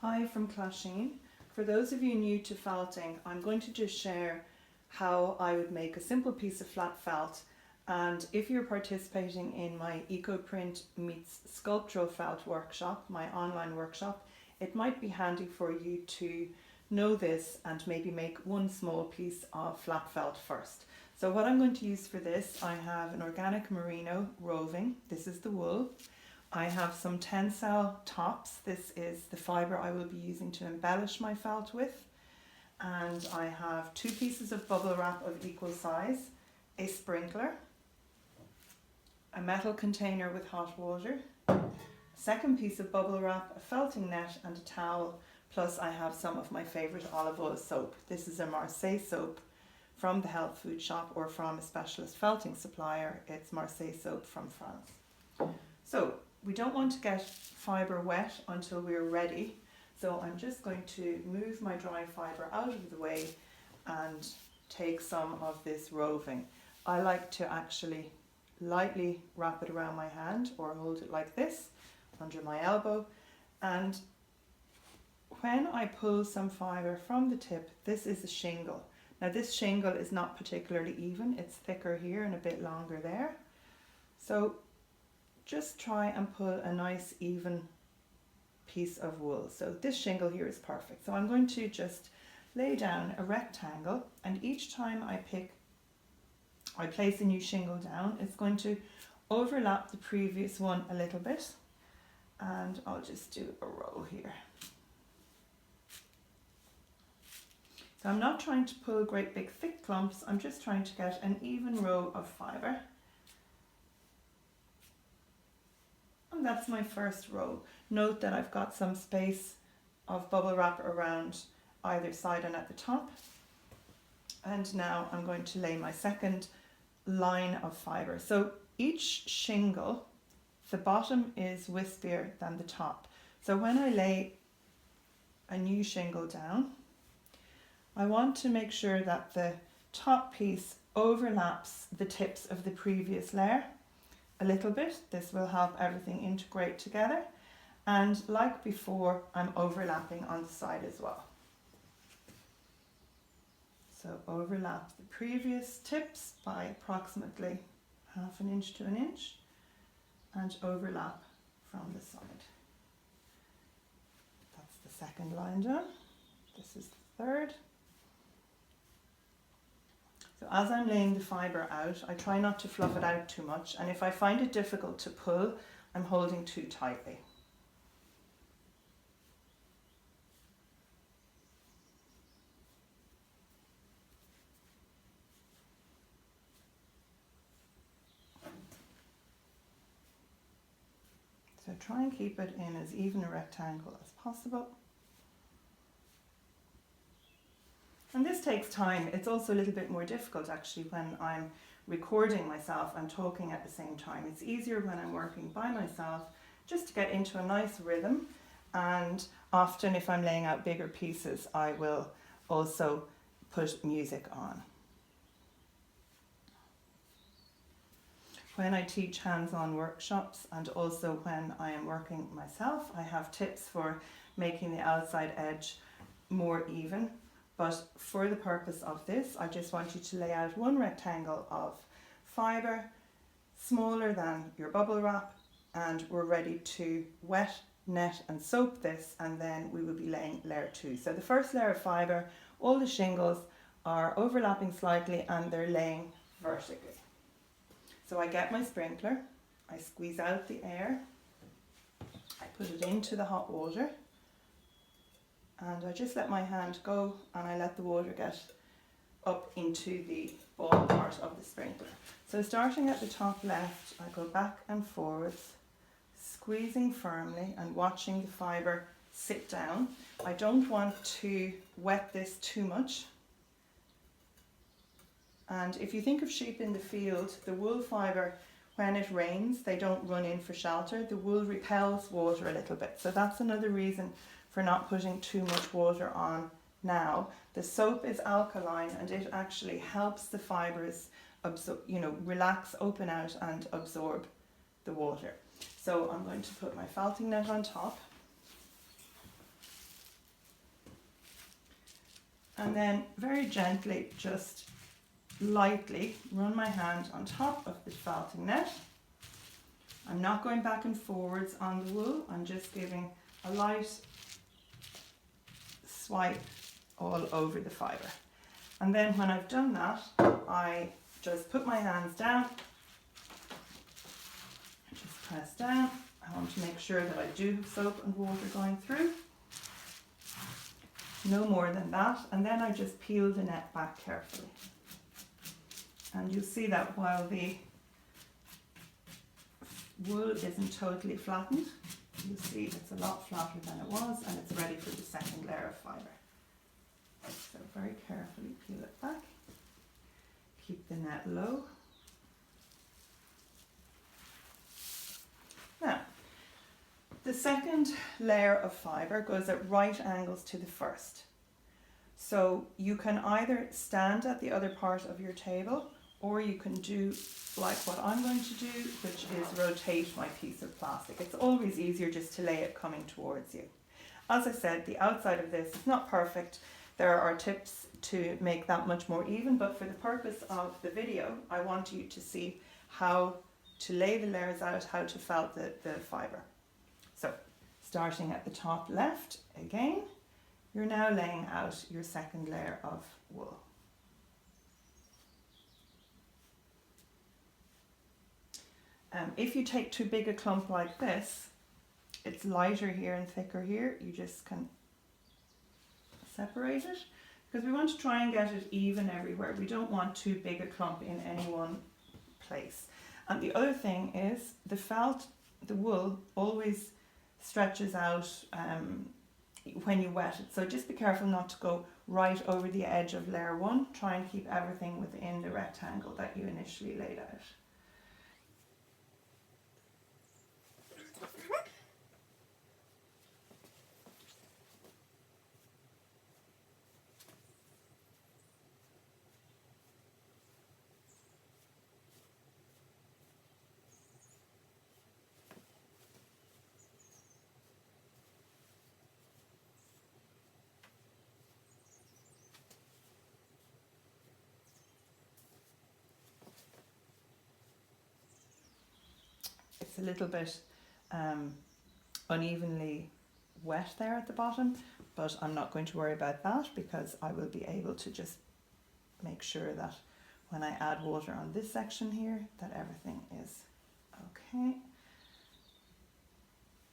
Hi from Clashing. For those of you new to felting, I'm going to just share how I would make a simple piece of flat felt, and if you're participating in my EcoPrint meets sculptural felt workshop, my online workshop, it might be handy for you to know this and maybe make one small piece of flat felt first. So what I'm going to use for this, I have an organic merino roving. This is the wool. I have some tencel tops. This is the fibre I will be using to embellish my felt with. And I have 2 pieces of bubble wrap of equal size, a sprinkler, a metal container with hot water, a second piece of bubble wrap, a felting net and a towel, plus I have some of my favourite olive oil soap. This is a Marseille soap from the health food shop or from a specialist felting supplier. It's Marseille soap from France. So we don't want to get fibre wet until we're ready. So I'm just going to move my dry fibre out of the way and take some of this roving. I like to actually lightly wrap it around my hand or hold it like this under my elbow, and when I pull some fibre from the tip, this is a shingle. Now this shingle is not particularly even, it's thicker here and a bit longer there. So just try and pull a nice even piece of wool. So this shingle here is perfect. So I'm going to just lay down a rectangle, and each time I place a new shingle down, it's going to overlap the previous one a little bit, and I'll just do a row here. So I'm not trying to pull great big thick clumps, I'm just trying to get an even row of fibre. And that's my first row. Note that I've got some space of bubble wrap around either side and at the top. And now I'm going to lay my second line of fibre. So each shingle, the bottom is wispier than the top. So when I lay a new shingle down, I want to make sure that the top piece overlaps the tips of the previous layer a little bit. This will help everything integrate together, and like before, I'm overlapping on the side as well. So overlap the previous tips by approximately 1/2 inch to 1 inch and overlap from the side. That's the second line done. This is the third. So as I'm laying the fibre out, I try not to fluff it out too much, and if I find it difficult to pull, I'm holding too tightly. So try and keep it in as even a rectangle as possible. And this takes time. It's also a little bit more difficult actually when I'm recording myself and talking at the same time. It's easier when I'm working by myself just to get into a nice rhythm, and often if I'm laying out bigger pieces I will also put music on. When I teach hands-on workshops and also when I am working myself, I have tips for making the outside edge more even. But for the purpose of this, I just want you to lay out one rectangle of fibre, smaller than your bubble wrap, and we're ready to wet, net and soap this, and then we will be laying layer 2. So the first layer of fibre, all the shingles are overlapping slightly and they're laying vertically. So I get my sprinkler, I squeeze out the air, I put it into the hot water, and I just let my hand go and I let the water get up into the ball part of the sprinkler. So starting at the top left, I go back and forwards, squeezing firmly and watching the fibre sit down. I don't want to wet this too much. And if you think of sheep in the field, the wool fibre, when it rains, they don't run in for shelter. The wool repels water a little bit. So that's another reason for not putting too much water on now. The soap is alkaline and it actually helps the fibres relax, open out and absorb the water. So I'm going to put my felting net on top. And then very gently, just lightly run my hand on top of the felting net. I'm not going back and forwards on the wool, I'm just giving a light swipe all over the fibre. And then when I've done that, I just put my hands down, just press down. I want to make sure that I do have soap and water going through. No more than that. And then I just peel the net back carefully. And you'll see that while the wool isn't totally flattened, you'll see it's a lot flatter than it was, and it's ready for the second layer of fibre. So very carefully peel it back. Keep the net low. Now, the second layer of fibre goes at right angles to the first. So you can either stand at the other part of your table, or you can do like what I'm going to do, which is rotate my piece of plastic. It's always easier just to lay it coming towards you. As I said, the outside of this is not perfect. There are tips to make that much more even, but for the purpose of the video, I want you to see how to lay the layers out, how to felt the fibre. So, starting at the top left, again, you're now laying out your second layer of wool. If you take too big a clump like this, it's lighter here and thicker here, you just can separate it, because we want to try and get it even everywhere. We don't want too big a clump in any one place. And the other thing is the felt, the wool always stretches out when you wet it. So just be careful not to go right over the edge of layer one. Try and keep everything within the rectangle that you initially laid out. It's a little bit unevenly wet there at the bottom, but I'm not going to worry about that, because I will be able to just make sure that when I add water on this section here, that everything is okay.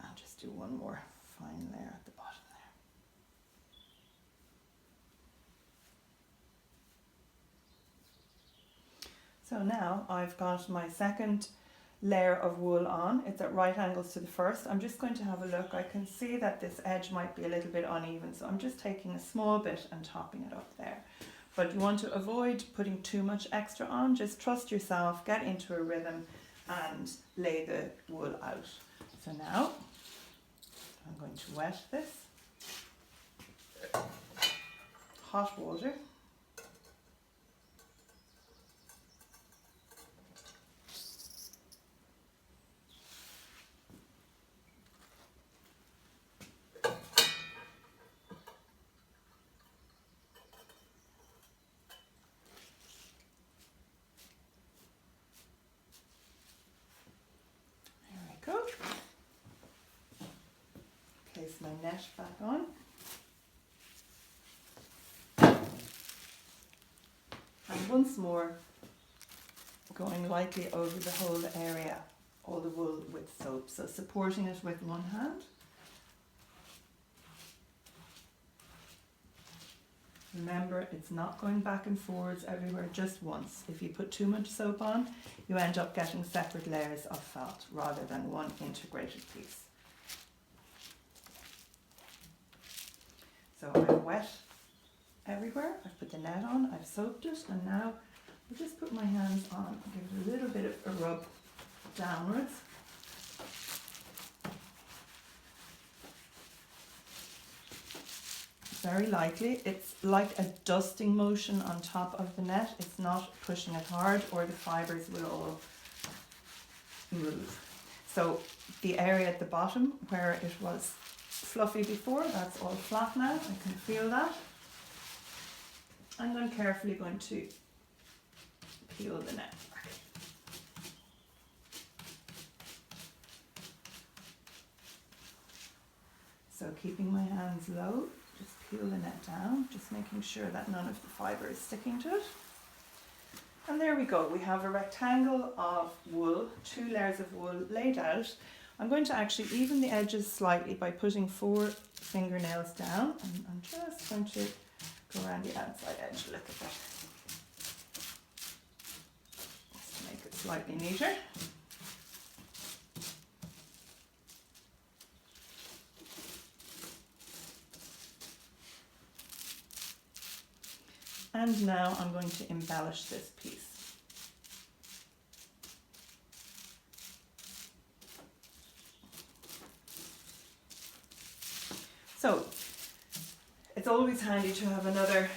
I'll just do one more fine layer at the bottom there. So now I've got my second layer of wool on. It's at right angles to the first. I'm just going to have a look. I can see that this edge might be a little bit uneven, so I'm just taking a small bit and topping it up there. But you want to avoid putting too much extra on. Just trust yourself, get into a rhythm and lay the wool out. So now I'm going to wet this. Hot water. Place my net back on. And once more, going lightly over the whole area, all the wool with soap. So supporting it with one hand. Remember, it's not going back and forwards everywhere, just once. If you put too much soap on, you end up getting separate layers of felt rather than one integrated piece. So I'm wet everywhere. I've put the net on, I've soaped it, and now I'll just put my hands on, give it a little bit of a rub downwards. Very lightly. It's like a dusting motion on top of the net. It's not pushing it hard, or the fibres will all move. So the area at the bottom where it was fluffy before, that's all flat now. I can feel that. And I'm carefully going to peel the net back. So keeping my hands low, just peel the net down, just making sure that none of the fibre is sticking to it. And there we go, we have a rectangle of wool, 2 layers of wool laid out. I'm going to actually even the edges slightly by putting 4 fingernails down, and I'm just going to go around the outside edge a little bit, just to make it slightly neater. And now I'm going to embellish this piece. So it's always handy to have another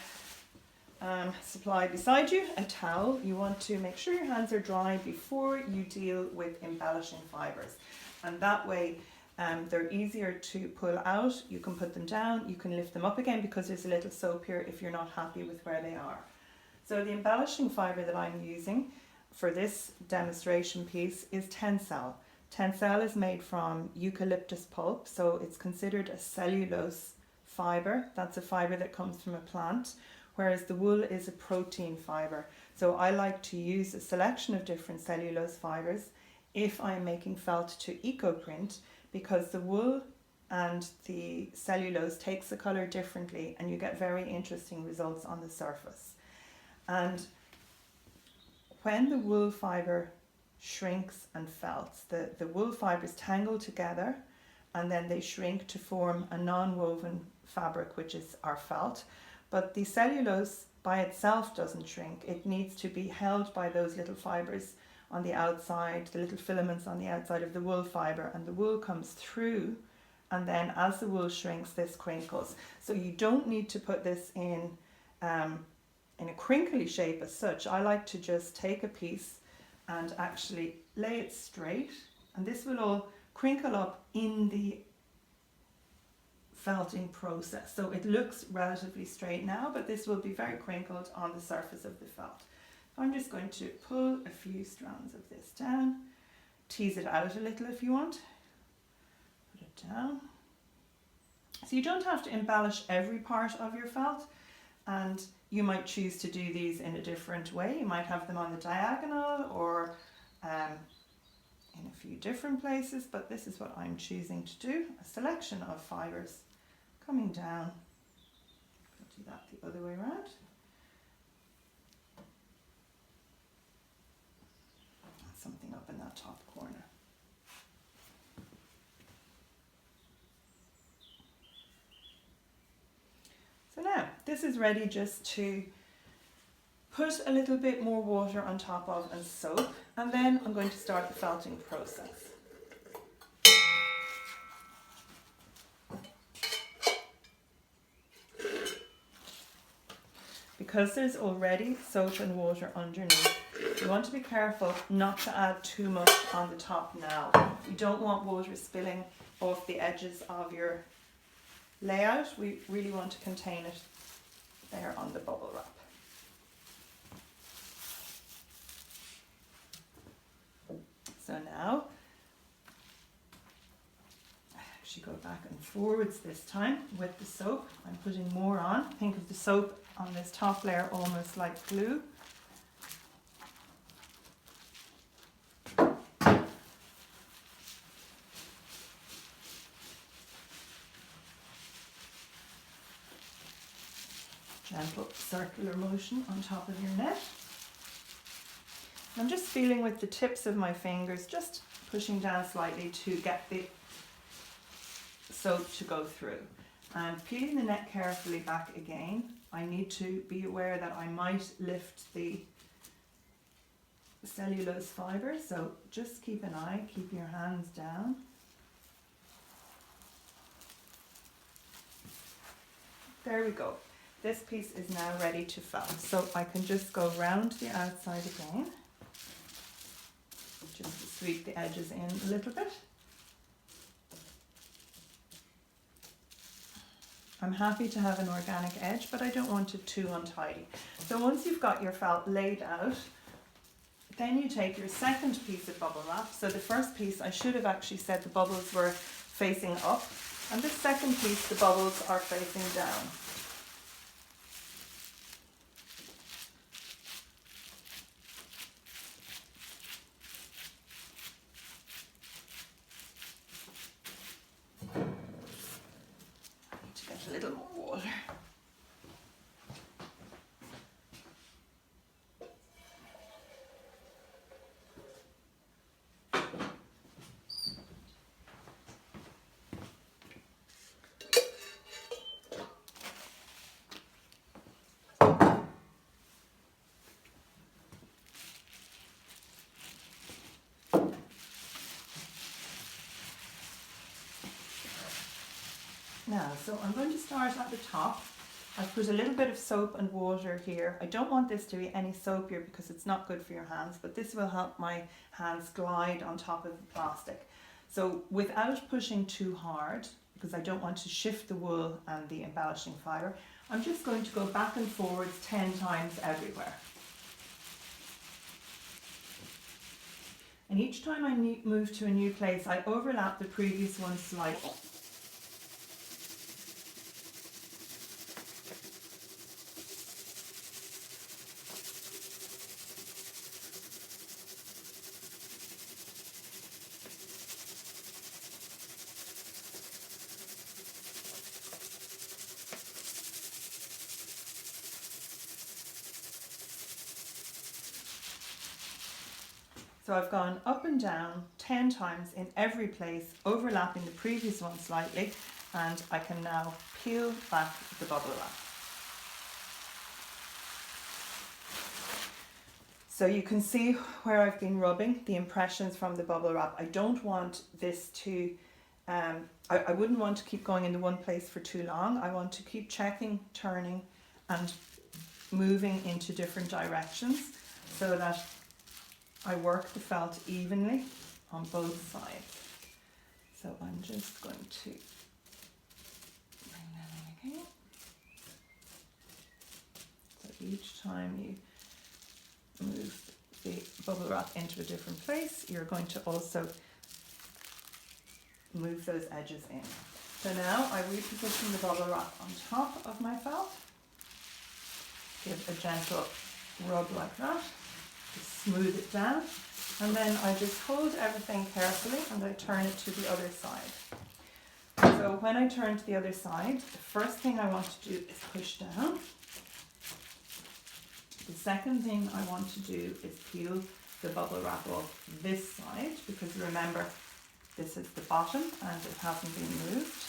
supply beside you, a towel. You want to make sure your hands are dry before you deal with embellishing fibres, and that way they're easier to pull out. You can put them down, you can lift them up again because there's a little soap here if you're not happy with where they are. So the embellishing fibre that I'm using for this demonstration piece is tencel. Tencel is made from eucalyptus pulp, so it's considered a cellulose fibre. That's a fibre that comes from a plant, whereas the wool is a protein fibre. So I like to use a selection of different cellulose fibres if I'm making felt to eco-print, because the wool and the cellulose takes the colour differently and you get very interesting results on the surface. And when the wool fibre shrinks and felts, the wool fibres tangle together and then they shrink to form a non-woven fabric, which is our felt. But the cellulose by itself doesn't shrink. It needs to be held by those little fibres on the outside, the little filaments on the outside of the wool fibre, and the wool comes through, and then as the wool shrinks, this crinkles. So you don't need to put this in a crinkly shape as such. I like to just take a piece and actually lay it straight, and this will all crinkle up in the felting process. So it looks relatively straight now, but this will be very crinkled on the surface of the felt. I'm just going to pull a few strands of this down, tease it out a little if you want, put it down. So you don't have to embellish every part of your felt, and you might choose to do these in a different way. You might have them on the diagonal or in a few different places, but this is what I'm choosing to do, a selection of fibres coming down. I'll do that the other way around. Something up in that top corner. So now this is ready just to put a little bit more water on top of and soak, and then I'm going to start the felting process. Because there's already soap and water underneath, you want to be careful not to add too much on the top now. You don't want water spilling off the edges of your layout. We really want to contain it there on the bubble wrap. So now, I actually go back and forwards this time with the soap. I'm putting more on. Think of the soap on this top layer almost like glue. Gentle circular motion on top of your net. I'm just feeling with the tips of my fingers, just pushing down slightly to get the soap to go through. And peeling the net carefully back again. I need to be aware that I might lift the cellulose fibre, so just keep an eye, keep your hands down. There we go. This piece is now ready to felt. So I can just go round the outside again, just to sweep the edges in a little bit. I'm happy to have an organic edge, but I don't want it too untidy. So once you've got your felt laid out, then you take your second piece of bubble wrap. So the first piece, I should have actually said the bubbles were facing up, and the second piece, the bubbles are facing down. I need to get a little more water. Now, so I'm going to start at the top. I've put a little bit of soap and water here. I don't want this to be any soapier because it's not good for your hands, but this will help my hands glide on top of the plastic. So without pushing too hard, because I don't want to shift the wool and the embellishing fibre, I'm just going to go back and forwards 10 times everywhere. And each time I move to a new place, I overlap the previous one slightly. So I've gone up and down 10 times in every place, overlapping the previous one slightly, and I can now peel back the bubble wrap. So you can see where I've been rubbing the impressions from the bubble wrap. I don't want this to, I wouldn't want to keep going into one place for too long. I want to keep checking, turning and moving into different directions so that I work the felt evenly on both sides. So I'm just going to bring that in again. So each time you move the bubble wrap into a different place, you're going to also move those edges in. So now I reposition the bubble wrap on top of my felt. Give a gentle rub like that. Smooth it down, and then I just hold everything carefully and I turn it to the other side. So when I turn to the other side, the first thing I want to do is push down. The second thing I want to do is peel the bubble wrap off this side, because remember this is the bottom and it hasn't been moved.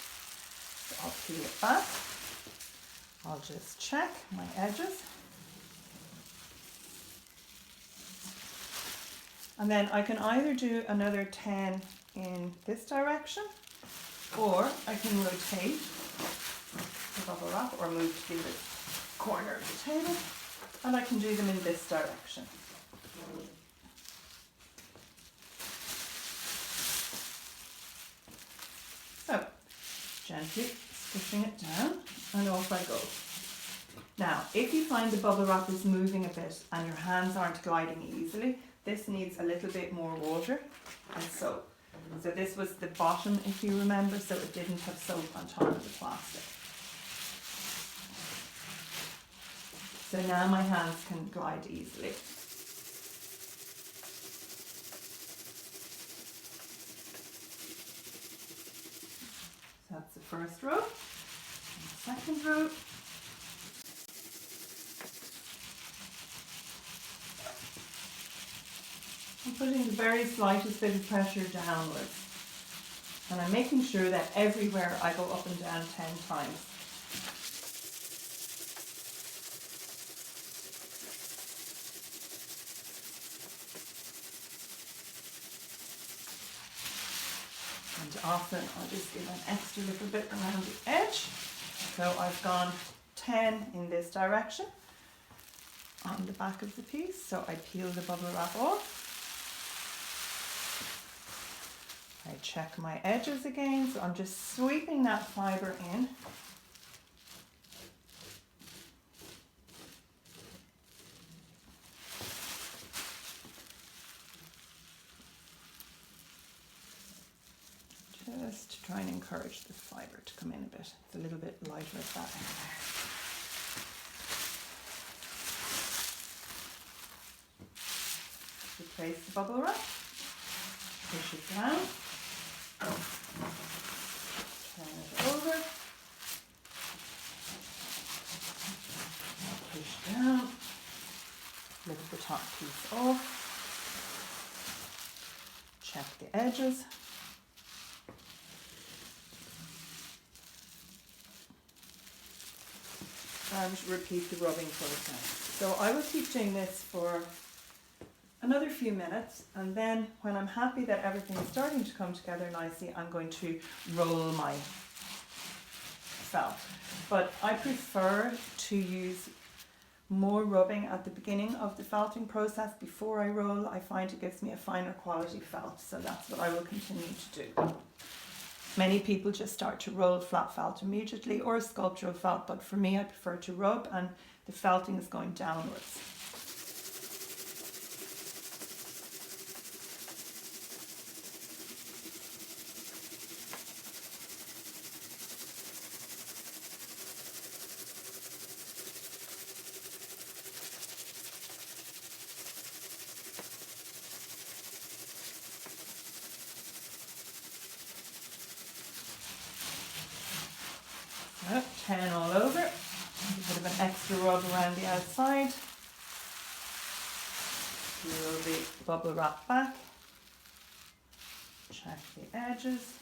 So I'll peel it back. I'll just check my edges. And then I can either do another 10 in this direction, or I can rotate the bubble wrap or move to the other corner of the table, and I can do them in this direction. So, gently pushing it down, and off I go. Now, if you find the bubble wrap is moving a bit and your hands aren't gliding easily, this needs a little bit more water and soap. So this was the bottom, if you remember, so it didn't have soap on top of the plastic. So now my hands can glide easily. So that's the first row, and the second row. I'm putting the very slightest bit of pressure downwards, and I'm making sure that everywhere I go up and down 10 times. And often I'll just give an extra little bit around the edge. So I've gone 10 in this direction on the back of the piece. So I peel the bubble wrap off. I check my edges again, so I'm just sweeping that fibre in just to try and encourage the fibre to come in a bit. It's a little bit lighter at that end there. Replace the bubble wrap, push it down, turn it over, push down, lift the top piece off, check the edges, and repeat the rubbing process. So I will keep doing this for another few minutes, and then when I'm happy that everything is starting to come together nicely, I'm going to roll my felt. But I prefer to use more rubbing at the beginning of the felting process before I roll. I find it gives me a finer quality felt, so that's what I will continue to do. Many people just start to roll flat felt immediately, or sculptural felt, but for me I prefer to rub, and the felting is going downwards. So, 10 all over, a bit of an extra rub around the outside, peel the bubble wrap back, check the edges,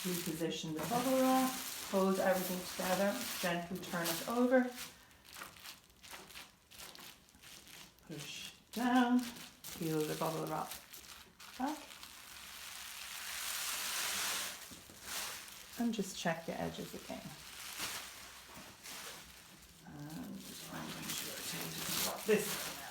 reposition the bubble wrap, hold everything together, gently turn it over, push down, peel the bubble wrap back, and just check the edges again. And I'm going to rotate it this way now.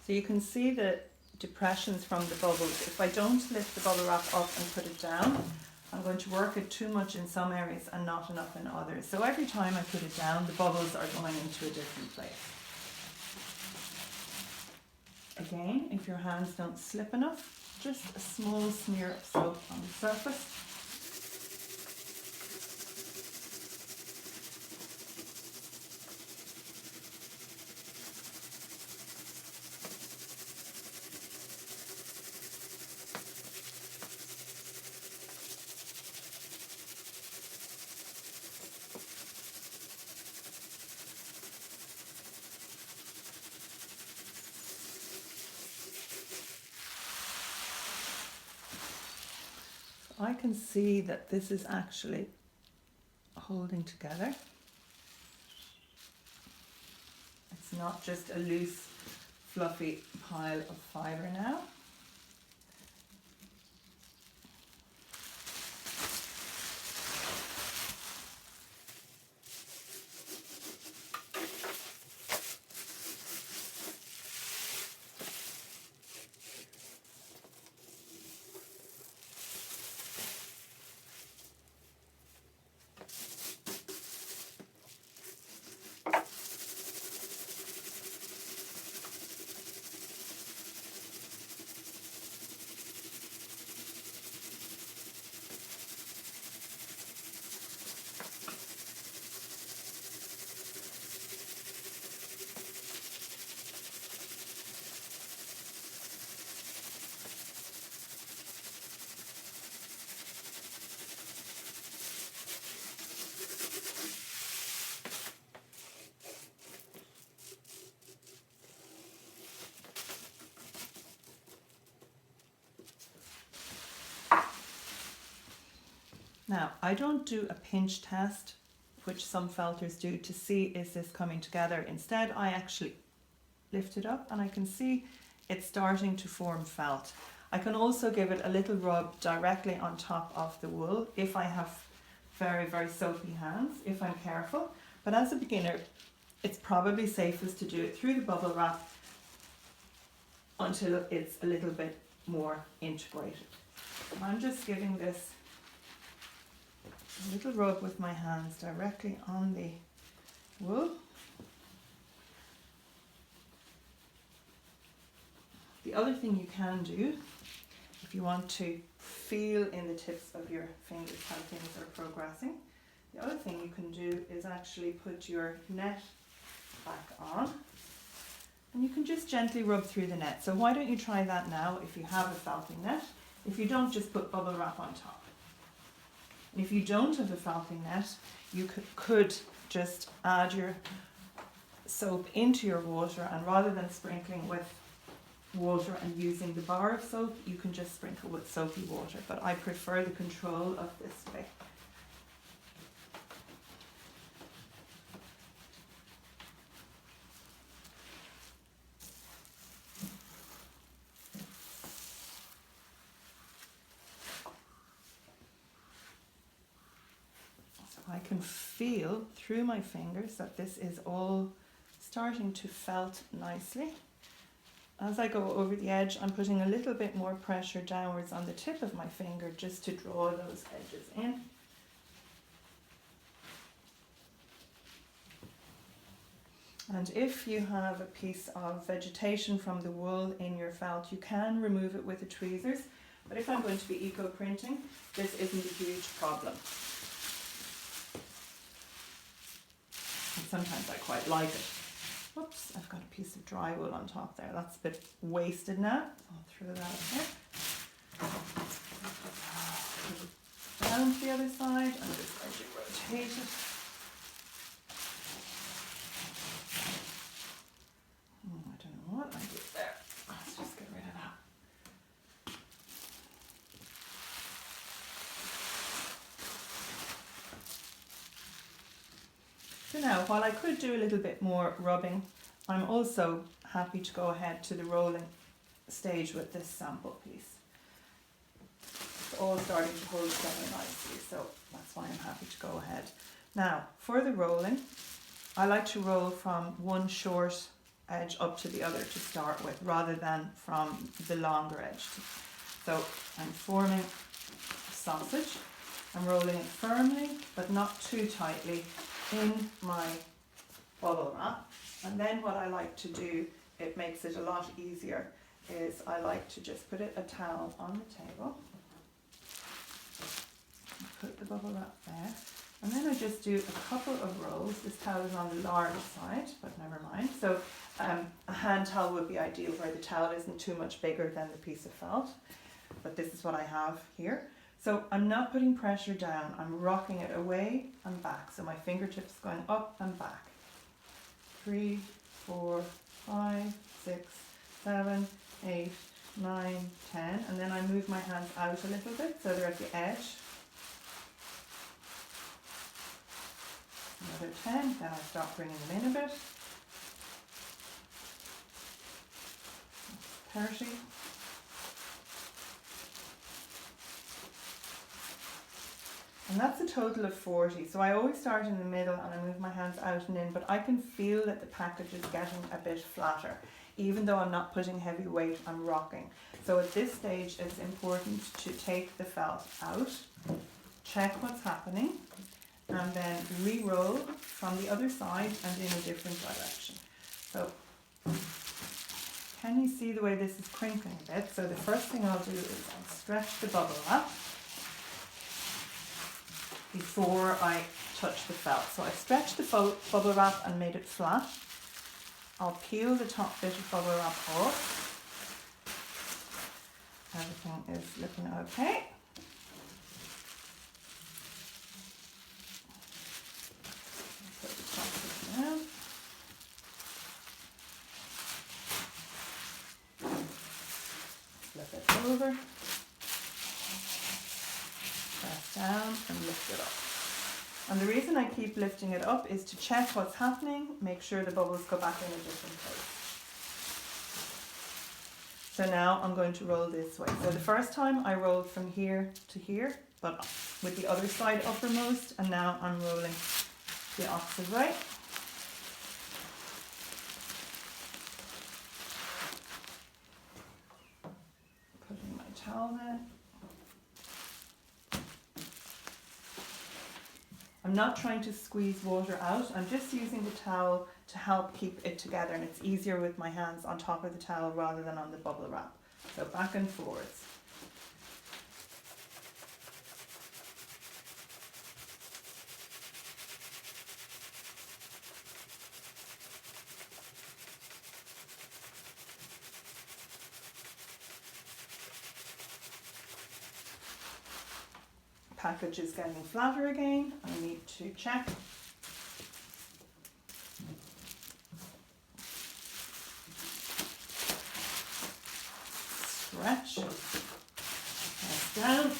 So you can see the depressions from the bubbles. If I don't lift the bubble wrap up and put it down, I'm going to work it too much in some areas and not enough in others. So every time I put it down, the bubbles are going into a different place. Again, if your hands don't slip enough, just a small smear of soap on the surface. I can see that this is actually holding together. It's not just a loose, fluffy pile of fibre now. Now, I don't do a pinch test, which some felters do, to see is this coming together. Instead, I actually lift it up and I can see it's starting to form felt. I can also give it a little rub directly on top of the wool if I have very, very soapy hands, if I'm careful. But as a beginner, it's probably safest to do it through the bubble wrap until it's a little bit more integrated. I'm just giving this a little rub with my hands directly on the wool. The other thing you can do, if you want to feel in the tips of your fingers how things are progressing, the other thing you can do is actually put your net back on and you can just gently rub through the net. So why don't you try that now if you have a felting net? If you don't, just put bubble wrap on top. And if you don't have a felting net, you could just add your soap into your water, and rather than sprinkling with water and using the bar of soap, you can just sprinkle with soapy water, but I prefer the control of this way. I can feel through my fingers that this is all starting to felt nicely. As I go over the edge, I'm putting a little bit more pressure downwards on the tip of my finger just to draw those edges in. And if you have a piece of vegetation from the wool in your felt, you can remove it with the tweezers. But if I'm going to be eco-printing, this isn't a huge problem. And sometimes I quite like it. Whoops, I've got a piece of dry wool on top there. That's a bit wasted now. I'll throw that up there. Down to the other side and just let you rotate it. I don't know what I did there. Let's just get rid of that. So now, while I could do a little bit more rubbing, I'm also happy to go ahead to the rolling stage with this sample piece. It's all starting to hold together nicely, so that's why I'm happy to go ahead. Now, for the rolling, I like to roll from one short edge up to the other to start with, rather than from the longer edge. So I'm forming a sausage. I'm rolling it firmly, but not too tightly, in my bubble wrap. And then what I like to do, it makes it a lot easier, is I like to just put a towel on the table, put the bubble wrap there, and then I just do a couple of rolls. This towel is on the large side, but never mind. So a hand towel would be ideal where the towel isn't too much bigger than the piece of felt, but this is what I have here. So I'm not putting pressure down, I'm rocking it away and back. So my fingertips going up and back. 3, 4, 5, 6, 7, 8, 9, 10. And then I move my hands out a little bit so they're at the edge. Another 10, then I start bringing them in a bit. 30. And that's a total of 40. So I always start in the middle and I move my hands out and in, but I can feel that the package is getting a bit flatter. Even though I'm not putting heavy weight, I'm rocking. So at this stage, it's important to take the felt out, check what's happening, and then re-roll from the other side and in a different direction. So can you see the way this is crinkling a bit? So the first thing I'll do is I'll stretch the bubble wrap before I touch the felt. So I stretched the bubble wrap and made it flat. I'll peel the top bit of bubble wrap off. Everything is looking okay. Put the top bit down. Flip it over. Press down and lift it up. And the reason I keep lifting it up is to check what's happening, make sure the bubbles go back in a different place. So now I'm going to roll this way. So the first time I rolled from here to here, but with the other side uppermost, and now I'm rolling the opposite way. Putting my towel in. I'm not trying to squeeze water out, I'm just using the towel to help keep it together, and it's easier with my hands on top of the towel rather than on the bubble wrap. So back and forwards. Package is getting flatter again. I need to check. Stretch. Press down.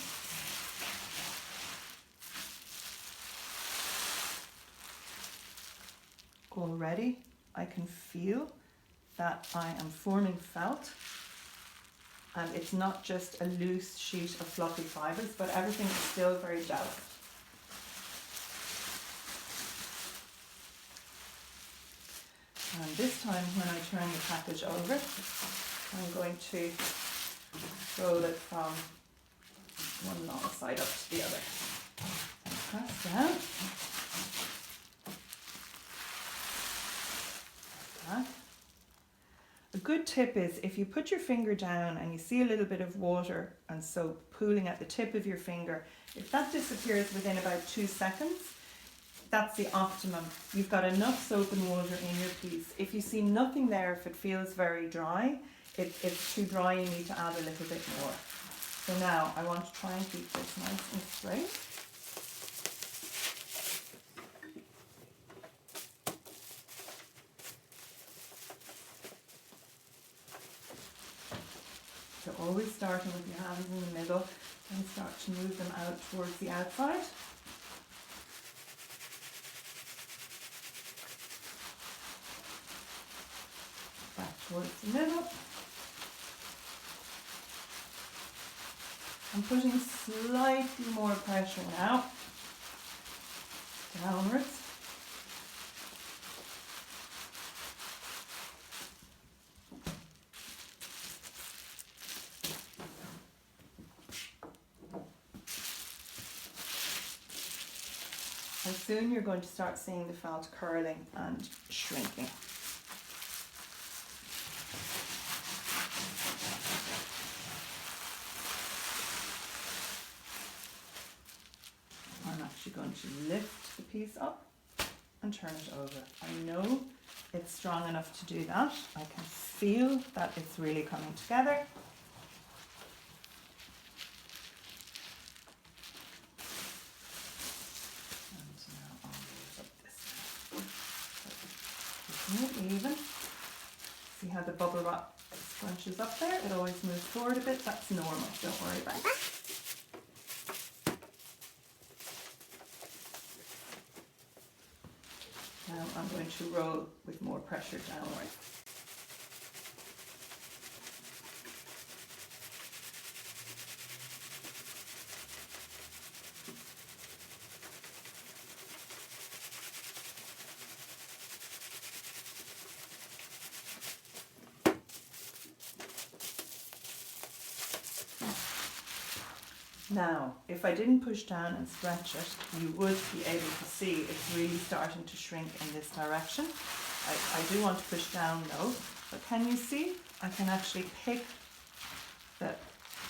Already I can feel that I am forming felt. And it's not just a loose sheet of fluffy fibres, but everything is still very delicate. And this time when I turn the package over, I'm going to roll it from one long side up to the other. And press down. Like that. A good tip is if you put your finger down and you see a little bit of water and soap pooling at the tip of your finger, if that disappears within about 2 seconds, that's the optimum. You've got enough soap and water in your piece. If you see nothing there, if it feels very dry, it's too dry, you need to add a little bit more. So now I want to try and keep this nice and straight. So always starting with your hands in the middle and start to move them out towards the outside. Back towards the middle. I'm putting slightly more pressure now, downwards. And soon you're going to start seeing the felt curling and shrinking. I'm actually going to lift the piece up and turn it over. I know it's strong enough to do that. I can feel that it's really coming together. Even. See how the bubble wrap scrunches up there? It always moves forward a bit. That's normal. Don't worry about it. Now I'm going to roll with more pressure downward. Now, if I didn't push down and stretch it, you would be able to see it's really starting to shrink in this direction. I do want to push down though, but can you see? I can actually pick the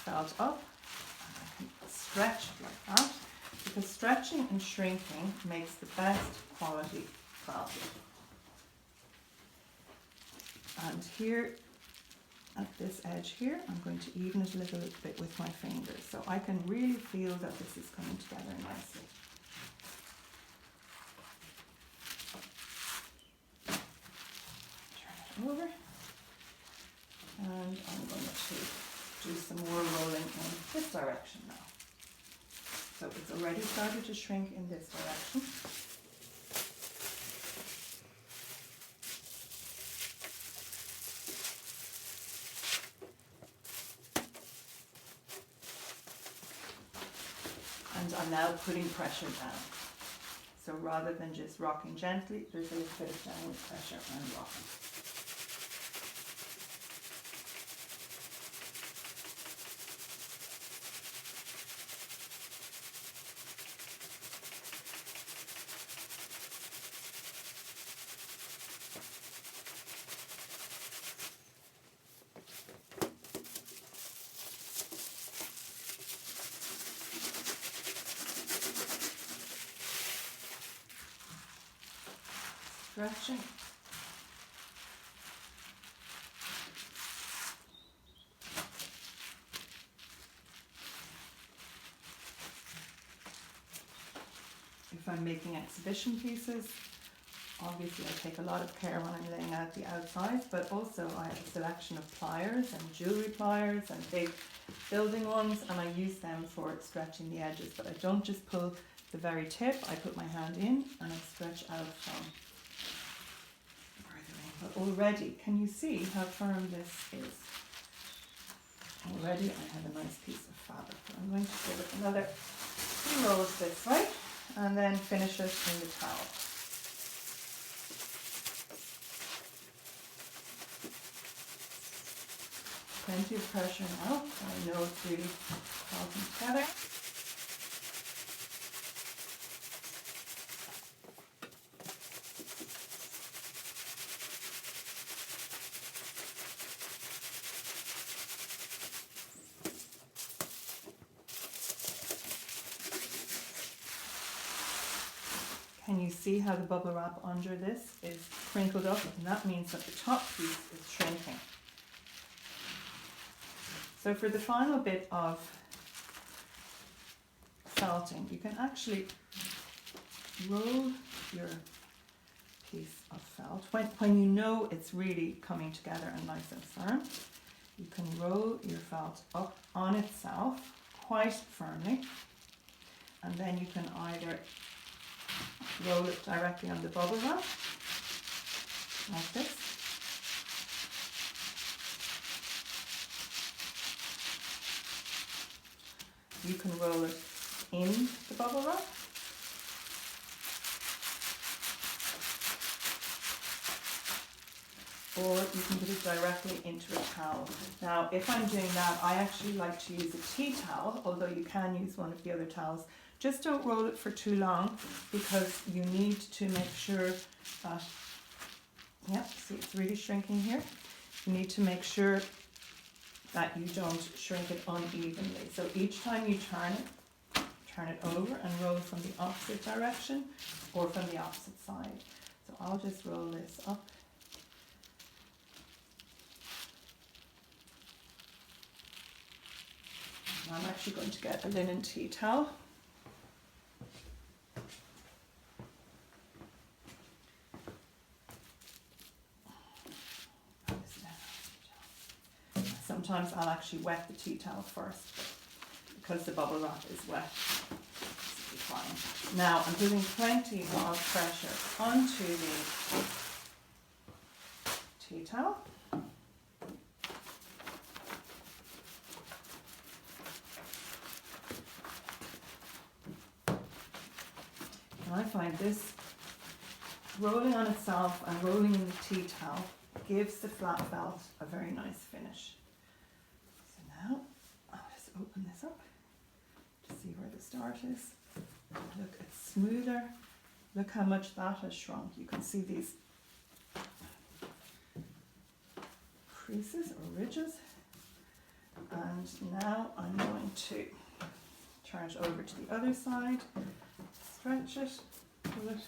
felt up and I can stretch it like that, because stretching and shrinking makes the best quality felt. And here, at this edge here, I'm going to even it a little bit with my fingers, so I can really feel that this is coming together nicely. Turn it over, and I'm going to do some more rolling in this direction now. So it's already started to shrink in this direction. And I'm now putting pressure down. So rather than just rocking gently, there's a little bit of downward pressure and rocking. Stretching. If I'm making exhibition pieces, obviously I take a lot of care when I'm laying out the outsides, but also I have a selection of pliers and jewellery pliers and big building ones, and I use them for stretching the edges, but I don't just pull the very tip. I put my hand in and I stretch out from further in. But already, can you see how firm this is? Already I have a nice piece of fabric. I'm going to give it another 3 rolls this way and then finish it in the towel. Plenty of pressure now, so I know it's really closing together. Can you see how the bubble wrap under this is crinkled up? And that means that the top piece is shrinking. So for the final bit of felting, you can actually roll your piece of felt. When you know it's really coming together and nice and firm, you can roll your felt up on itself quite firmly, and then you can either roll it directly on the bubble wrap, like this. You can roll it in the bubble wrap. Or you can put it directly into a towel. Now, if I'm doing that, I actually like to use a tea towel, although you can use one of the other towels. Just don't roll it for too long, because you need to make sure that, yeah, see it's really shrinking here. You need to make sure that you don't shrink it unevenly. So each time you turn it over and roll from the opposite direction or from the opposite side. So I'll just roll this up. I'm actually going to get a linen tea towel. Sometimes I'll actually wet the tea towel first because the bubble wrap is wet. This will be fine. Now I'm putting plenty of pressure onto the tea towel. And I find this rolling on itself and rolling in the tea towel gives the flat felt a very nice finish. So now I'll just open this up to see where the start is. Look, it's smoother. Look how much that has shrunk. You can see these creases or ridges. And now I'm going to turn it over to the other side, stretch it, pull it.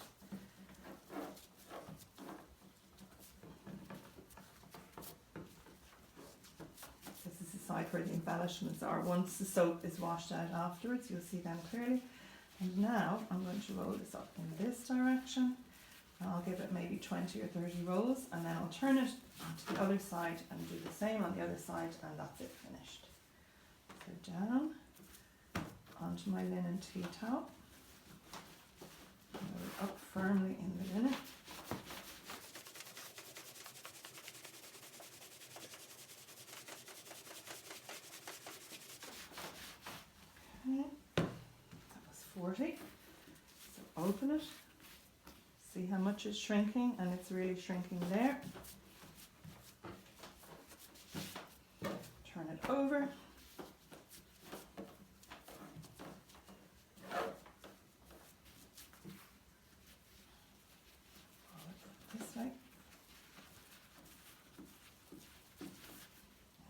This is the side where the embellishments are. Once the soap is washed out afterwards, you'll see them clearly. And now I'm going to roll this up in this direction. And I'll give it maybe 20 or 30 rolls, and then I'll turn it onto the other side and do the same on the other side, and that's it, finished. So down, onto my linen tea towel. Load it up firmly in the linen. Okay, that was 40. So open it. See how much is shrinking, and it's really shrinking there. Turn it over. This way.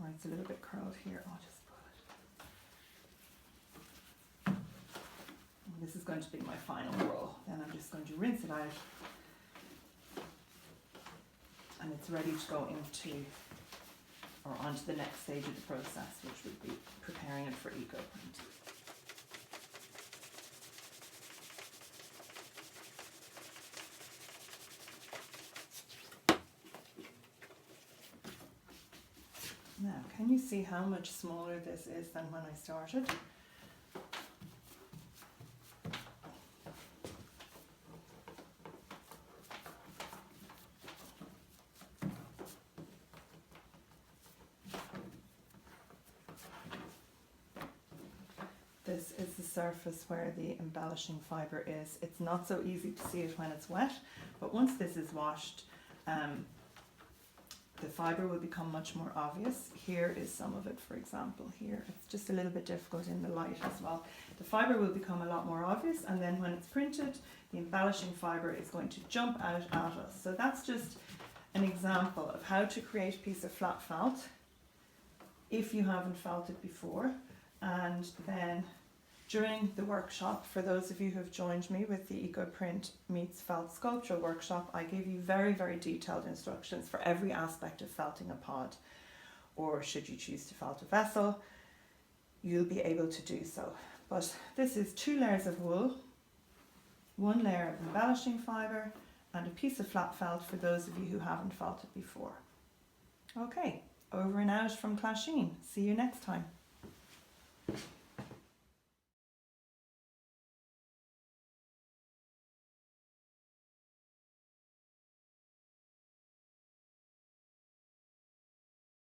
Or it's a little bit curled here. I'll just pull it. And this is going to be my final roll. Then I'm just going to rinse it out. And it's ready to go into or onto the next stage of the process, which would be preparing it for eco print. Now, can you see how much smaller this is than when I started? This is the surface where the embellishing fibre is. It's not so easy to see it when it's wet, but once this is washed, the fibre will become much more obvious. Here is some of it, for example, here. It's just a little bit difficult in the light as well. The fibre will become a lot more obvious, and then when it's printed, the embellishing fibre is going to jump out at us. So that's just an example of how to create a piece of flat felt if you haven't felted before. And then during the workshop, for those of you who have joined me with the Eco Print Meets Felt Sculptural workshop, I give you very, very detailed instructions for every aspect of felting a pod, or should you choose to felt a vessel, you'll be able to do so. But this is 2 layers of wool, 1 layer of embellishing fibre, and a piece of flat felt for those of you who haven't felted before. Okay, over and out from Clasheen. See you next time.